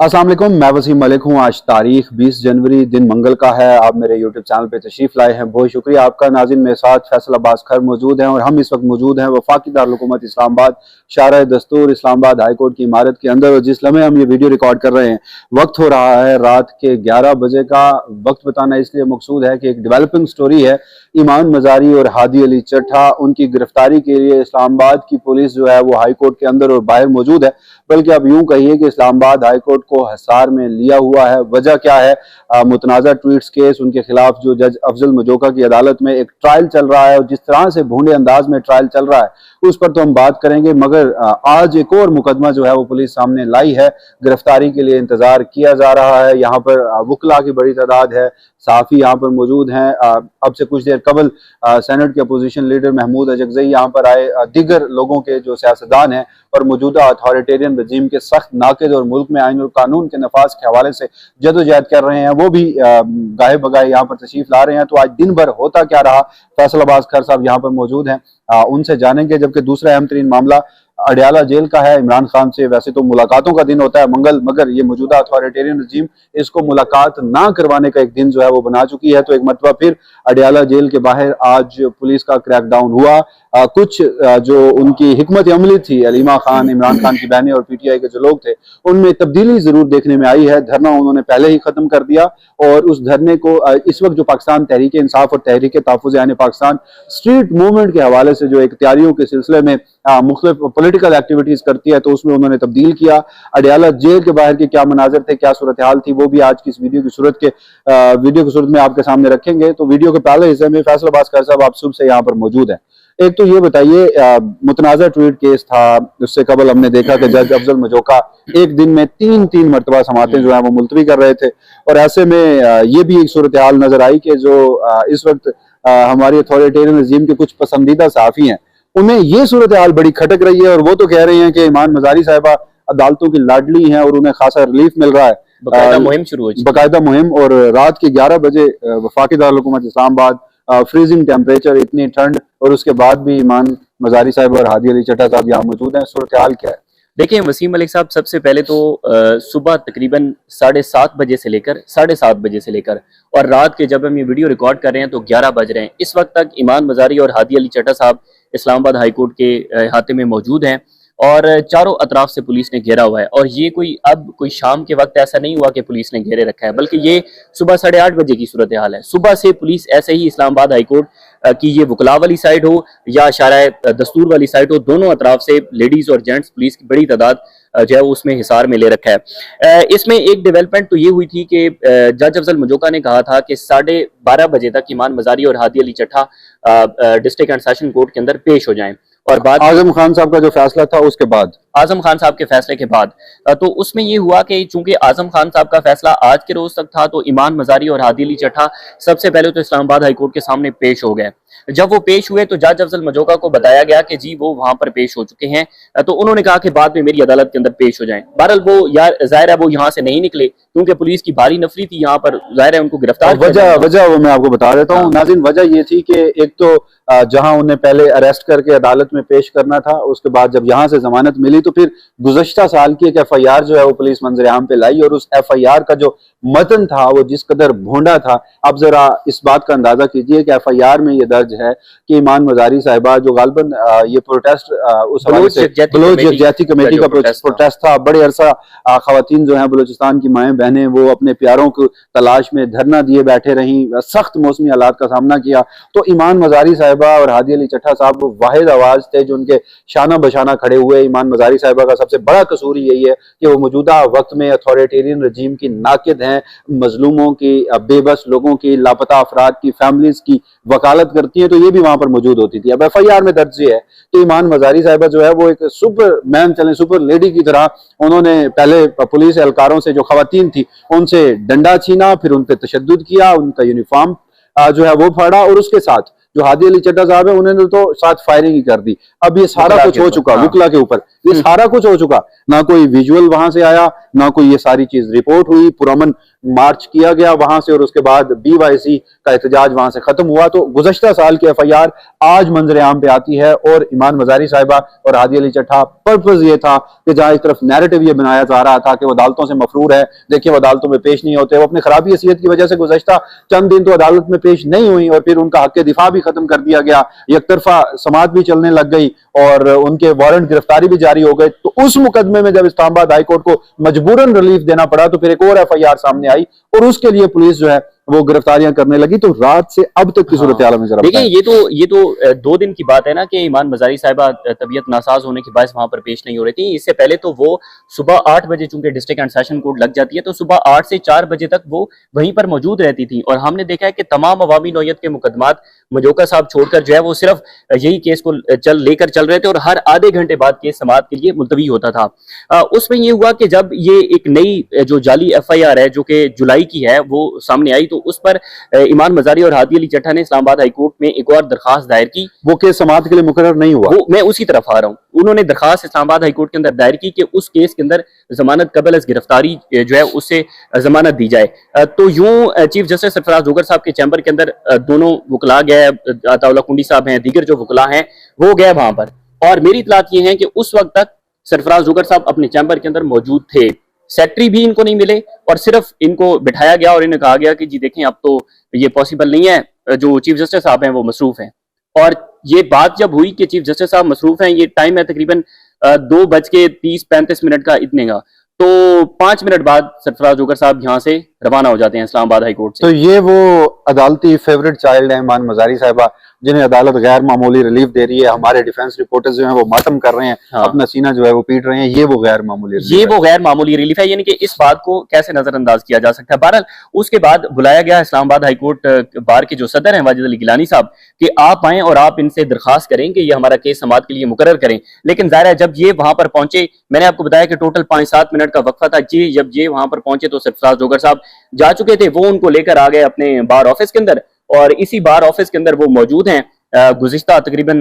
अस्सलाम वालेकुम, मैं वसीम मलिक हूँ। आज तारीख 20 जनवरी दिन मंगल का है। आप मेरे यूट्यूब चैनल पे तशरीफ लाए हैं, बहुत शुक्रिया आपका। नाज़रीन, मेरे साथ फैसल अब्बास खर मौजूद हैं और हम इस वक्त मौजूद हैं वफाकी दारुल हुकूमत इस्लामाबाद, शारा दस्तूर इस्लामाबाद हाई कोर्ट की इमारत के अंदर। और जिस लम्हे हम ये वीडियो रिकॉर्ड कर रहे हैं, वक्त हो रहा है रात के 11 बजे का। वक्त बताना इसलिए मकसूद है कि एक डेवलपिंग स्टोरी है। ईमान मजारी और हादी अली चट्ठा, उनकी गिरफ्तारी के लिए इस्लामाबाद की पुलिस जो है वो हाई कोर्ट के अंदर और बाहर मौजूद है। बल्कि आप यूं कहिए कि इस्लामाबाद हाई कोर्ट को हिसार में लिया हुआ है। वजह क्या है? मुतनाज़ा ट्वीट्स केस, उनके खिलाफ जो जज अफजल मजोका की अदालत में एक ट्रायल चल रहा है और जिस तरह से भूंडे अंदाज में ट्रायल चल रहा है उस पर तो हम बात करेंगे, मगर आज एक और मुकदमा जो है वो पुलिस सामने लाई है। गिरफ्तारी के लिए इंतजार किया जा रहा है। यहाँ पर वकला की बड़ी तादाद है, साफी यहाँ पर मौजूद हैं। अब से कुछ देर कबल सेनेट के अपोजिशन लीडर महमूद अजगज़ई यहाँ पर आए। दीगर लोगों के जो सियासतदान हैं और मौजूदा अथॉरिटेरियन रजीम के सख्त नाक़िद और मुल्क में आईन और कानून के नफाज के हवाले से जदोजहद कर रहे हैं, वो भी गाहे बगाए यहाँ पर तशरीफ ला रहे हैं। तो आज दिन भर होता क्या रहा, फैसल अब्बास खर साहब यहाँ पर मौजूद हैं, उनसे जानेंगे। जबकि दूसरा अहम तरीन मामला अडियाला जेल का है। इमरान खान से वैसे तो मुलाकातों का दिन होता है मंगल, मगर ये मौजूदा अथॉरिटेरियन रजीम इसको मुलाकात ना करवाने का एक दिन जो है वो बना चुकी है। तो एक मरतबा फिर अडियाला जेल के बाहर आज पुलिस का क्रैकडाउन हुआ। कुछ जो उनकी हिकमत अमली थी, अलीमा खान, इमरान खान की बहनें और पीटीआई के जो लोग थे, उनमें तब्दीली जरूर देखने में आई है। धरना उन्होंने पहले ही खत्म कर दिया और उस धरने को इस वक्त जो पाकिस्तान तहरीक इंसाफ और तहरीक तहफ़्फ़ुज़ यानी पाकिस्तान स्ट्रीट मूवमेंट के हवाले से जो एक तैयारियों के सिलसिले में मुख्तलिफ पॉलिटिकल एक्टिविटीज करती है, तो उसमें उन्होंने तब्दील किया। अडियाला जेल के बाहर के क्या मनाजिर थे, क्या सूरत हाल थी, वो भी आज की इस वीडियो की सूरत में आपके सामने रखेंगे। तो वीडियो के पहले हिस्से में फैसल अब्बास खर साहब आप सुबह से यहाँ पर मौजूद हैं। एक तो ये बताइए, मुतनाज़ा ट्वीट केस था, उससे कबल हमने देखा कि जज अफजल मजोका एक दिन में तीन मरतबा समातें जो है वो मुलतवी कर रहे थे। और ऐसे में ये भी एक सूरत हाल नजर आई कि जो इस वक्त हमारी अथॉरिटेरियन रजीम के कुछ पसंदीदा सहाफ़ी हैं, उन्हें ये सूरत हाल बड़ी खटक रही है और वो तो कह रही हैं कि ईमान मजारी साहिबा अदालतों की लाडली हैं और उन्हें खासा रिलीफ मिल रहा है। बकायदा मुहिम शुरू हो, बकायदा मुहिम। और रात के 11 बजे वफाकी दारुल हुकूमत इस्लामाबाद, फ्रीजिंग टेम्परेचर, इतनी ठंड, और उसके बाद भी ईमान मजारी साहब और हादी अली चट्ठा साहब यहाँ मौजूद हैं। सूरत हाल क्या है? देखिए वसीम मलिक साहब, सबसे पहले तो सुबह तकरीबन 7:30 बजे से लेकर 7:30 बजे से लेकर और रात के जब हम ये वीडियो रिकॉर्ड कर रहे हैं तो 11 बज रहे हैं, इस वक्त तक ईमान मजारी और हादी अली चट्ठा साहब इस्लामाबाद हाई कोर्ट के अहाते में मौजूद हैं और चारों अतराफ से पुलिस ने घेरा हुआ है। और ये कोई शाम के वक्त ऐसा नहीं हुआ कि पुलिस ने घेरे रखा है, बल्कि ये सुबह 8:30 बजे की सूरत हाल है। सुबह से पुलिस ऐसे ही इस्लामाबाद हाई कोर्ट की ये वकला वाली साइड हो या शारा दस्तूर वाली साइड हो, दोनों अतराफ से लेडीज और जेंट्स पुलिस की बड़ी तादाद जो है उसमें हिसार में ले रखा है। इसमें एक डेवलपमेंट तो ये हुई थी कि जज अफजल मजोका ने कहा था कि 12:30 बजे तक ईमान मजारी और Hadi Ali Chattha district and session court के अंदर पेश हो जाएं। और बाद आजम खान साहब का जो फैसला था उसके बाद, आजम खान साहब के फैसले के बाद, तो उसमें ये हुआ कि चूंकि आजम खान साहब का फैसला आज के रोज तक था, तो ईमान मजारी और हादी अली चट्ठा सबसे पहले तो इस्लामाबाद हाई कोर्ट के सामने पेश हो गए। जब वो पेश हुए तो जज अफजल मजोका को बताया गया कि जी वो वहां पर पेश हो चुके हैं, तो उन्होंने कहा कि बाद में मेरी अदालत के अंदर पेश हो जाएं। बहरहाल वो जाहिर है वो यहाँ से नहीं निकले क्योंकि पुलिस की भारी नफरी थी यहाँ पर, जाहिर है उनको गिरफ्तार। वजह वो मैं आपको बता देता हूँ नाज़रीन। वजह ये थी कि एक तो जहां उन्हें पहले अरेस्ट करके अदालत में पेश करना था, उसके बाद जब यहां से जमानत मिली तो फिर गुज़श्ता साल की एक FIR जो है वो पुलिस मंजर-ए-आम पे लाई और उस FIR का जो मतन था वो जिस कदर भोंडा था। अब जरा इस बात का अंदाजा कीजिए कि FIR में ये दर्ज है कि ईमान मजारी साहिबा जो गालबन ये प्रोटेस्ट उस बलोच यकजहती कमेटी का प्रोटेस्ट था। बड़े अरसा खवातीन जो है बलूचिस्तान की माएँ बहनें वो अपने प्यारों की तलाश में धरना दिए बैठे रहीं, सख्त मौसमी हालात का सामना किया। तो ईमान मजारी साहिबा और हादी अली चट्ठा साहब वो वाहिद आवाज थे जो उनके शाना बशाना खड़े हुए। ईमान मजारी साहिबा का सबसे बड़ा कसूर यही है कि वो मौजूदा वक्त में अथॉरिटेरियन रजीम की नाकिद हैं, मजलूमों की, बेबस लोगों की, लापता अफराद की फैमिलीज की वकालत करती हैं। तो ये भी वहां पर मौजूद होती थी। अब FIR में दर्ज है कि ईमान मजारी साहिबा जो है वो एक सुपर मैन चले सुपर लेडी की तरह उन्होंने पहले पुलिस एहलकारों से, जो खवातीन थी, उनसे डंडा छीना, फिर उन पर तशद्दुद किया, उनका यूनिफॉर्म जो है वो फाड़ा और उसके साथ जो हादी अली चट्ठा साहब है उन्होंने तो साथ फायरिंग ही कर दी। अब ये सारा कुछ हो चुका, वकला के ऊपर ये सारा कुछ हो चुका, ना कोई विजुअल वहां से आया, ना कोई ये सारी चीज रिपोर्ट हुई, पुरअमन मार्च किया गया वहां से, और उसके बाद BYC का एहतजाज वहां से खत्म हुआ। तो गुज़श्ता साल की FIR आज मंजर आम पे आती है, और ईमान मजारी साहिबा और हादी अली चट्टा, पर्पज ये था कि जहां एक तरफ नैरेटिव ये बनाया जा रहा था कि वो अदालतों से मफरूर है, देखिए वो अदालतों में पेश नहीं होते, वो अपनी खराबी हैसियत की वजह से गुज़श्ता चंद दिन तो अदालत में पेश नहीं हुई, और फिर उनका हक दिफा भी खत्म कर दिया गया, एक तरफा समात भी चलने लग गई, और उनके वारंट गिरफ्तारी भी जारी हो गए। तो उस मुकदमे में जब इस्लामाबाद हाईकोर्ट को मजबूरन रिलीफ देना पड़ा, तो फिर एक और FIR सामने आई, और उसके लिए पुलिस जो है वो गिरफ्तारियां करने लगी। तो रात से अब तक की सूरत हाल में जरा देखिए, ये तो 2 दिन की बात है ना कि ईमान मजारी साहिबा तबीयत नासाज होने के बायस वहां पर पेश नहीं हो रही थी। इससे पहले तो वो सुबह 8 बजे, चूंकि डिस्ट्रिक्ट एंड सेशन कोर्ट लग जाती है, तो सुबह 8 से 4 बजे तक वो वहीं पर मौजूद रहती थी। और हमने देखा है कि तमाम अवामी नौयत के मुकदमात मजोका साहब छोड़कर जो है वो सिर्फ यही केस को लेकर चल रहे थे, और हर आधे घंटे बाद केस समाअत के लिए मुलतवी होता था। उसमें ये हुआ कि जब ये एक नई जो जाली FIR है जो कि जुलाई की है वो सामने आई, तो उस पर ईमान मजारी और हादी अली चट्टा ने इस्लामाबाद हाईकोर्ट में एक और दरखास्त दायर की। वो केस समाअत के लिए मुकर्रर नहीं हुआ, वो मैं उसी तरफ आ रहा हूँ। उन्होंने दरखास्त इस्लामाबाद हाईकोर्ट के अंदर दायर की कि उस केस के अंदर जमानत कबल अज गिरफ्तारी जो है उससे जमानत दी जाए। तो यूं चीफ जस्टिस सरफराज जोगर साहब के चैम्बर के अंदर दोनों वकला गए, अताउल्ला कुंडी साहब हैं, दीगर जो वकला हैं वो गए वहां पर, और मेरी इतलात ये है कि उस वक्त तक सरफराज जोगर साहब अपने चैम्बर के अंदर मौजूद थे। सेक्रेटरी भी इनको नहीं मिले, और सिर्फ इनको बिठाया गया और इन्हें कहा गया कि जी देखें अब तो ये पॉसिबल नहीं है, जो चीफ जस्टिस साहब हैं वो मसरूफ हैं। और ये बात जब हुई कि चीफ जस्टिस साहब मसरूफ हैं, ये टाइम है तकरीबन 2:30-35 का इतने का, तो 5 मिनट बाद सरफराज जोगर साहब यहाँ से रवाना हो जाते हैं इस्लामाबाद हाई कोर्ट से। तो ये वो अदालती फेवरेट चाइल्ड है ईमान मजारी साहिबा, जिन्हें अदालत गैर मामूली रिलीफ दे रही है। हमारे डिफेंस रिपोर्टर्स जो हैं वो मातम कर रहे हैं, हाँ। अपना सीना जो है वो पीट रहे हैं। ये वो गैर मामूली रिलीफ है, यानी कि इस बात को कैसे नजरअंदाज किया जा सकता है। बहरहाल उसके बाद बुलाया गया इस्लामाबाद हाईकोर्ट बार के जो सदर हैं वाजिद अली गिलानी साहब, कि आप आए और आप इनसे दरखास्त करें कि ये हमारा केस समाअत के लिए मुकर्रर करें। लेकिन जाहिर है जब ये वहां पर पहुंचे, मैंने आपको बताया कि टोटल 5-7 मिनट का वक्फा था जी, जब ये वहां पर पहुंचे तो सरफराज जोगर साहब जा चुके थे। वो उनको लेकर आ गए अपने बार ऑफिस के अंदर, और इसी बार ऑफिस के अंदर वो मौजूद हैं गुज़िश्ता तकरीबन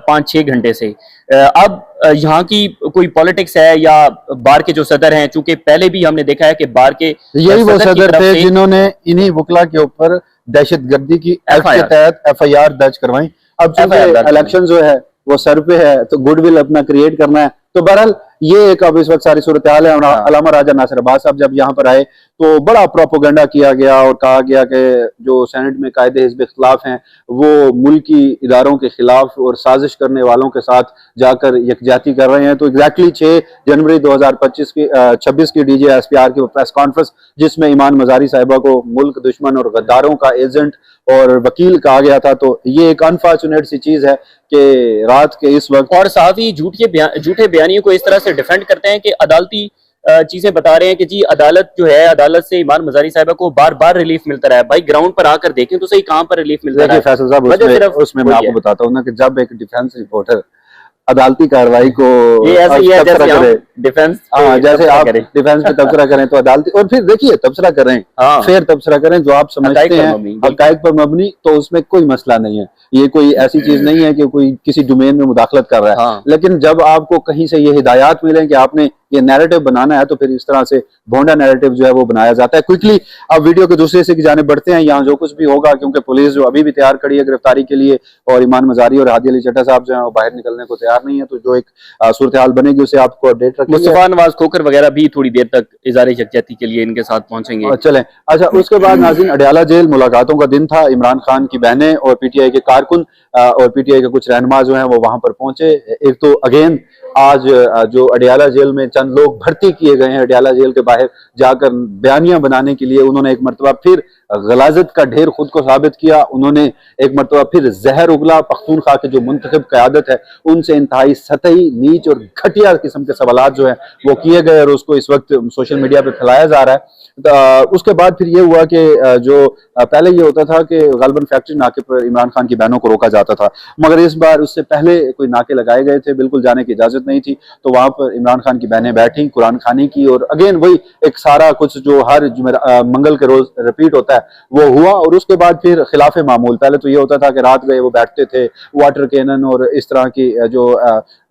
5-6 घंटे से। अब यहाँ की कोई पॉलिटिक्स है या बार के जो सदर हैं, चूंकि पहले भी हमने देखा है कि बार के यही वो सदर थे जिन्होंने इन्हीं वकला के ऊपर दहशतगर्दी की एक्ट के तहत FIR दर्ज करवाई। अब चूंकि इलेक्शन जो है वो सर पे है, तो गुडविल अपना क्रिएट करना है। तो बहरहाल ये एक अब इस वक्त सारी सूरत हाल है। अल्लामा राजा नासिर अब्बास साहब जब यहाँ पर आए तो बड़ा प्रोपोगंडा किया गया और कहा गया कि जो सेनेट में कायदे हिज़्ब इख्तिलाफ हैं वो मुल्की इदारों के खिलाफ और साजिश करने वालों के साथ जाकर यकजाती कर रहे हैं। तो एग्जैक्टली 6 जनवरी 2026 की DJ SPR की प्रेस कॉन्फ्रेंस, जिसमें ईमान मजारी साहिबा को मुल्क दुश्मन और गद्दारों का एजेंट और वकील कहा गया था। तो ये एक अनफॉर्चुनेट सी चीज है कि रात के इस वक्त, और साथ ही झूठे बयानियों को इस तरह से डिफेंड करते हैं कि अदालती चीजें बता रहे हैं कि जी अदालत जो है, अदालत से ईमान मजारी साहिबा को बार बार रिलीफ मिलता रहा है। भाई ग्राउंड पर आकर देखें तो सही कहां पर रिलीफ मिलता रहा है। फैसल साहब उसमें मैं आपको बताता हूँ ना कि जब एक डिफेंस रिपोर्टर अदालती कार्रवाई को डिफेंस, जैसे आप डिफेंस पे तबसरा करें तो अदालती, और फिर देखिए तबसरा करें, फेर तबसरा करें जो आप समझते हैं हकायक पर मबनी, तो उसमें कोई मसला नहीं है। ये कोई ऐसी चीज नहीं है कि कोई किसी डोमेन में मुदाखलत कर रहा है। लेकिन जब आपको कहीं से ये हिदायत मिले कि आपने ये नैरेटिव बनाना है, तो फिर इस तरह से भोंडा नैरेटिव जो है वो बनाया जाता है। क्विकली अब वीडियो के दूसरे हिस्से की जाने बढ़ते हैं। यहाँ जो कुछ भी होगा, क्योंकि पुलिस जो अभी भी तैयार खड़ी है गिरफ्तारी के लिए, और ईमान मजारी और हादी अली चट्टा साहब जो है वो बाहर निकलने को तैयार नहीं है, तो जो एक सूरत हाल बनेगी उसे आपको अपडेट रखेंगे। मुस्तफा नवाज खोकर वगैरह भी थोड़ी देर तक इज़हार यकजहती के लिए इनके साथ पहुंचेंगे। चलें, अच्छा उसके बाद नाज़रीन अडयाला जेल मुलाकातों का दिन था। इमरान खान की बहनें और PTI के कारकुन और PTI के कुछ रहनुमा जो हैं वो वहां पर पहुंचे। एक तो अगेन आज जो अडयाला जेल में चंद लोग भर्ती किए गए हैं अडयाला जेल के बाहर जाकर बयानियां बनाने के लिए, उन्होंने एक मरतबा फिर गलाजत का ढेर खुद को साबित किया। उन्होंने एक मरतबा फिर जहर उगला। पख्तूनख्वा की जो मुंतखब क़यादत है उनसे इंतहाई सतही, नीच और घटिया किस्म के सवालात जो है वो किए गए, और उसको इस वक्त सोशल मीडिया पे फैलाया जा रहा है। उसके बाद फिर ये हुआ कि जो पहले ये होता था कि गलबन फैक्ट्री नाके पर इमरान खान की बहनों को रोका जाता था, मगर इस बार उससे पहले कोई नाके लगाए गए थे, बिल्कुल जाने की इजाजत नहीं थी। तो वहां पर इमरान खान की बहनें बहनें बैठी, कुरान खानी की, और अगेन वही एक सारा कुछ जो हर मंगल के रोज रिपीट होता है वो हुआ। और उसके बाद फिर खिलाफे मामूल, पहले तो ये होता था कि रात गए वो बैठते थे, वाटर कैनन और इस तरह की जो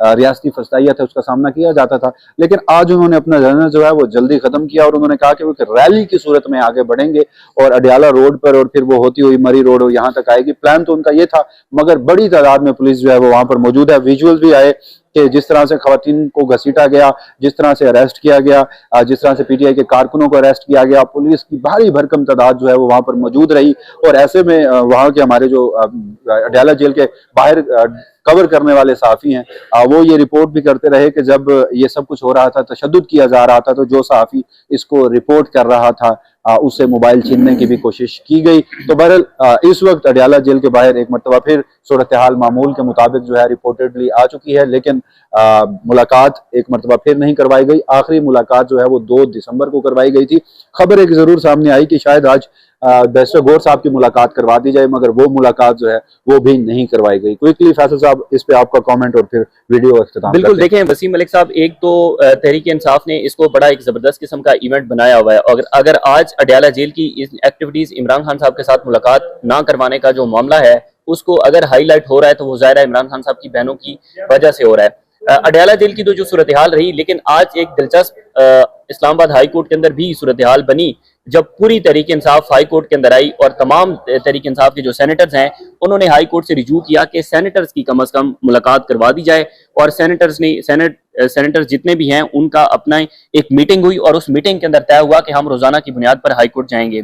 रियासती फसाइयत है उसका सामना किया जाता था। लेकिन आज उन्होंने अपना जर्नल जो है वो जल्दी खत्म किया और उन्होंने कहा कि वो रैली की सूरत में आगे बढ़ेंगे और अडियाला रोड पर और फिर वो होती हुई मरी रोड यहाँ तक आएगी। प्लान तो उनका ये था, मगर बड़ी तादाद में पुलिस जो है वो वहां पर मौजूद है। विजुअल भी आए कि जिस तरह से खवातीन को घसीटा गया, जिस तरह से अरेस्ट किया गया, जिस तरह से पीटीआई के कारकुनों को अरेस्ट किया गया, पुलिस की भारी भरकम तादाद जो है वो वहां पर मौजूद रही। और ऐसे में वहां के हमारे जो अडियाला जेल के बाहर कवर करने वाले सहाफी हैं, वो ये रिपोर्ट भी करते रहे कि जब ये सब कुछ हो रहा था, तशद्दुद किया जा रहा था, तो जो सहाफी इसको रिपोर्ट कर रहा था उससे मोबाइल छीनने की भी कोशिश की गई। तो बहरहाल इस वक्त अडियाला जेल के बाहर एक मरतबा फिर सूरत हाल मामूल के मुताबिक जो है रिपोर्टेडली आ चुकी है, लेकिन मुलाकात एक मरतबा फिर नहीं करवाई गई। आखिरी मुलाकात जो है वो 2 दिसंबर को करवाई गई थी। खबर एक जरूर सामने आई कि शायद आज बैरिस्टर गौर साहब की मुलाकात करवा दी जाए, मगर वो मुलाकात जो है वो भी नहीं करवाई गई। क्विकली फैसल साहब इस पे आपका कमेंट और फिर वीडियो अख्तिताम। बिल्कुल, देखें वसीम मलिक साहब, एक तो तहरीक इंसाफ ने इसको बड़ा एक जबरदस्त किस्म का इवेंट बनाया हुआ है। अगर आज अडियाला जेल की एक्टिविटीज इमरान खान साहब के साथ मुलाकात ना करवाने का जो मामला है उसको अगर हाईलाइट हो रहा है तो वो ज़ाहिर है इमरान खान साहब की बहनों की वजह से हो रहा है। अडियाला जेल की तो जो सूरत हाल रही, लेकिन आज एक दिलचस्प इस्लामाबाद हाई कोर्ट के अंदर भी सूरत हाल बनी जब पूरी तहरीक इंसाफ हाई कोर्ट के अंदर आई और तमाम तहरीक इंसाफ के जो सेनेटर्स हैं उन्होंने हाई कोर्ट से रिजू किया कि सेनेटर्स की कम अज कम मुलाकात करवा दी जाए। और सेनेटर्स जितने भी हैं उनका अपना एक मीटिंग हुई और उस मीटिंग के अंदर तय हुआ कि हम रोजाना की बुनियाद पर हाई कोर्ट जाएंगे।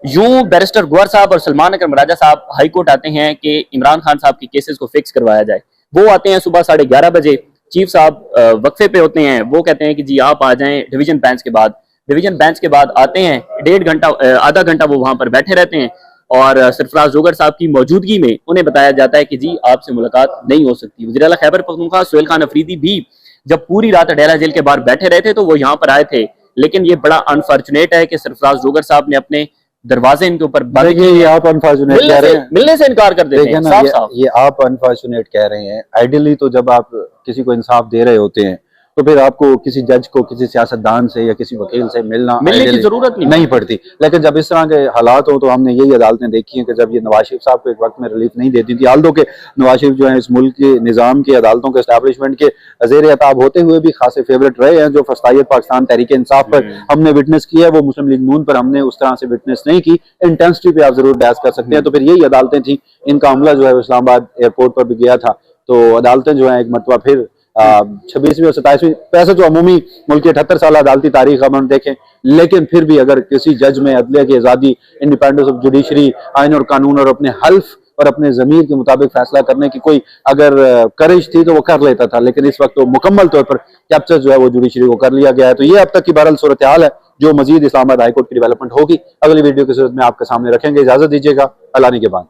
यूं बैरिस्टर गौहर साहब और सलमान अकरम राजा साहब हाई कोर्ट आते हैं कि इमरान खान साहब के केसेस को फिक्स करवाया जाए। वो आते हैं सुबह 11:30 बजे, चीफ साहब वक्फे पे होते हैं, वो कहते हैं कि जी आप आ जाएं डिवीजन बेंच के बाद। डिवीजन बेंच के बाद आते हैं, 1.5 घंटा आधा घंटा वो वहां पर बैठे रहते हैं और सरफराज जोगर साहब की मौजूदगी में उन्हें बताया जाता है कि जी आपसे मुलाकात नहीं हो सकती। वज़ीर आला खैबर पख्तूनख्वा सुहेल खान अफरीदी भी जब पूरी रात अडियाला जेल के बाहर बैठे रहे थे तो वो यहाँ पर आए थे, लेकिन ये बड़ा अनफॉर्चुनेट है कि सरफराज जोगर साहब ने अपने दरवाजे इनके ऊपर ये आप अनफॉर्चुनेट कह रहे हैं, मिलने से इनकार कर देते हैं साफ साफ। ये आप अनफॉर्चुनेट कह रहे हैं। आइडियली तो जब आप किसी को इंसाफ दे रहे होते हैं तो फिर आपको किसी जज को, किसी सियासतदान से या किसी वकील से मिलने की जरूरत नहीं पड़ती। लेकिन जब इस तरह के हालात हो तो हमने यही अदालतें देखी हैं कि जब ये नवाज शरीफ साहब को एक वक्त में रिलीफ नहीं देती थी, आल्दो के नवाज शरीफ जो है इस मुल्क के निज़ाम के अदालतों के एस्टैब्लिशमेंट के ज़ेर अताब होते हुए भी खासे फेवरेट रहे हैं। जो फसाइयत पाकिस्तान तहरीक इंसाफ पर हमने विटनेस की है वो मुस्लिम लीग नून पर हमने उस तरह से विटनेस नहीं की। इंटेंसिटी पे आप जरूर बहस कर सकते हैं। तो फिर यही अदालतें थी, इनका हमला जो है इस्लामाबाद एयरपोर्ट पर भी गया था। तो अदालतें जो है एक मरतबा फिर 26वीं और 27वीं, वैसे तो अमूमी मुल्क की 78 साल अदालती तारीख हम देखें, लेकिन फिर भी अगर किसी जज में अदलिया की आज़ादी, इंडिपेंडेंस ऑफ जुडिशरी, आइन और कानून और अपने हल्फ और अपने ज़मीर के मुताबिक फैसला करने की कोई अगर करेज थी तो वो कर लेता था। लेकिन इस वक्त तो मुकम्मल तौर पर कैप्चर जो है वो जुडिशरी को कर लिया गया है। तो ये अब तक की बहरहाल सूरत हाल है। जो मजीद इस्लामाबाद हाईकोर्ट की डेवलपमेंट होगी अगली वीडियो की सूरत में आपके सामने रखेंगे। इजाजत दीजिएगा, अल्लाह के बाद।